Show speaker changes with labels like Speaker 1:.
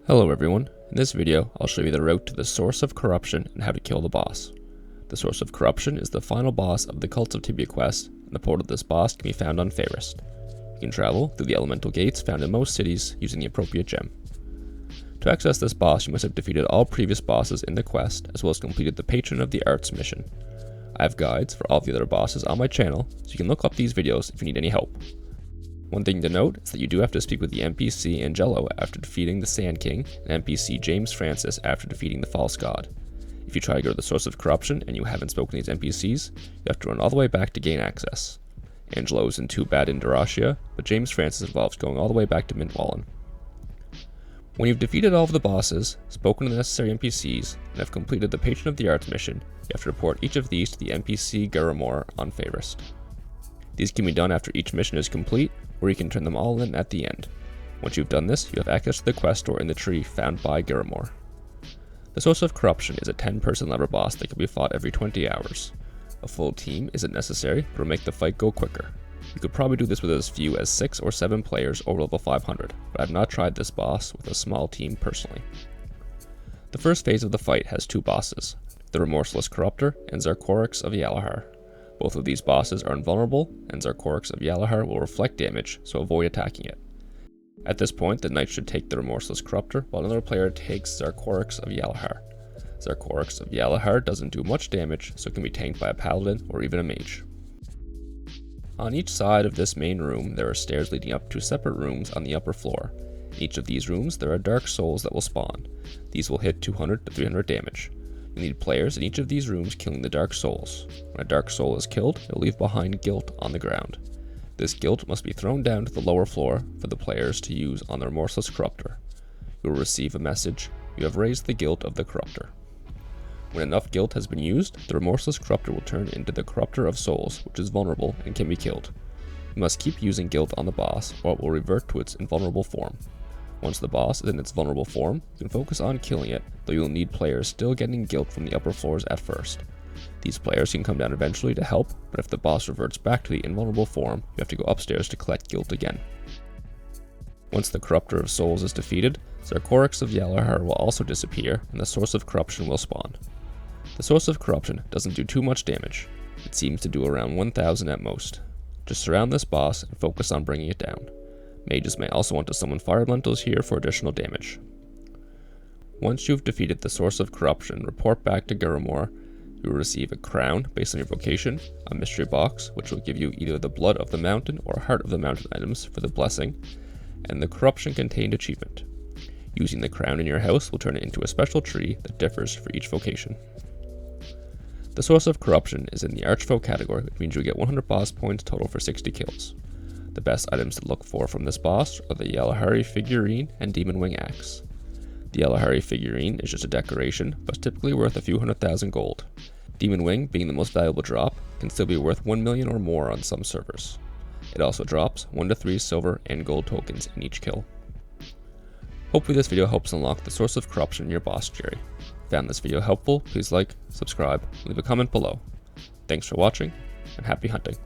Speaker 1: Hello everyone, in this video I'll show you the route to the Source of Corruption and how to kill the boss. The Source of Corruption is the final boss of the Cults of Tibia Quest, and the portal of this boss can be found on Feyrist. You can travel through the elemental gates found in most cities using the appropriate gem. To access this boss you must have defeated all previous bosses in the quest, as well as completed the Patron of the Arts mission. I have guides for all the other bosses on my channel, so you can look up these videos if you need any help. One thing to note is that you do have to speak with the NPC Angelo after defeating the Sand King, and NPC James Francis after defeating the False God. If you try to go to the Source of Corruption and you haven't spoken to these NPCs, you have to run all the way back to gain access. Angelo isn't too bad in Dyrachia, but James Francis involves going all the way back to Mintwallen. When you've defeated all of the bosses, spoken to the necessary NPCs, and have completed the Patron of the Arts mission, you have to report each of these to the NPC Xarkost on Feyrist. These can be done after each mission is complete, or you can turn them all in at the end. Once you've done this, you have access to the quest door in the tree found by Xarkost. The Source of Corruption is a 10-person lever boss that can be fought every 20 hours. A full team isn't necessary, but will make the fight go quicker. You could probably do this with as few as 6 or 7 players over level 500, but I've not tried this boss with a small team personally. The first phase of the fight has two bosses, the Remorseless Corruptor and Zarcorix of Yalahar. Both of these bosses are invulnerable, and Zarcorix of Yalahar will reflect damage, so avoid attacking it. At this point, the knight should take the Remorseless Corruptor, while another player takes Zarcorix of Yalahar. Zarcorix of Yalahar doesn't do much damage, so it can be tanked by a Paladin or even a mage. On each side of this main room, there are stairs leading up to separate rooms on the upper floor. In each of these rooms, there are dark souls that will spawn. These will hit 200 to 300 damage. You need players in each of these rooms killing the dark souls. When a dark soul is killed, it will leave behind guilt on the ground. This guilt must be thrown down to the lower floor for the players to use on the Remorseless Corruptor. You will receive a message, "You have raised the guilt of the Corruptor." When enough guilt has been used, the Remorseless Corruptor will turn into the Corruptor of Souls, which is vulnerable and can be killed. You must keep using guilt on the boss, or it will revert to its invulnerable form. Once the boss is in its vulnerable form, you can focus on killing it, though you will need players still getting guilt from the upper floors at first. These players can come down eventually to help, but if the boss reverts back to the invulnerable form, you have to go upstairs to collect guilt again. Once the Corruptor of Souls is defeated, Zarcorix of Yalahar will also disappear, and the Source of Corruption will spawn. The Source of Corruption doesn't do too much damage. It seems to do around 1000 at most. Just surround this boss and focus on bringing it down. Mages may also want to summon fire elementals here for additional damage. Once you've defeated the Source of Corruption, report back to Xarkost. You will receive a crown based on your vocation, a mystery box which will give you either the Blood of the Mountain or Heart of the Mountain items for the blessing, and the Corruption Contained achievement. Using the crown in your house will turn it into a special tree that differs for each vocation. The Source of Corruption is in the Archfoe category, which means you get 100 boss points total for 60 kills. The best items to look for from this boss are the Yalahari figurine and Demon Wing Axe. The Yalahari figurine is just a decoration, but is typically worth a few 100,000 gold. Demon Wing, being the most valuable drop, can still be worth 1 million or more on some servers. It also drops 1 to 3 silver and gold tokens in each kill. Hopefully this video helps unlock the Source of Corruption in your Bosstiary. If you found this video helpful, please like, subscribe, and leave a comment below. Thanks for watching, and happy hunting.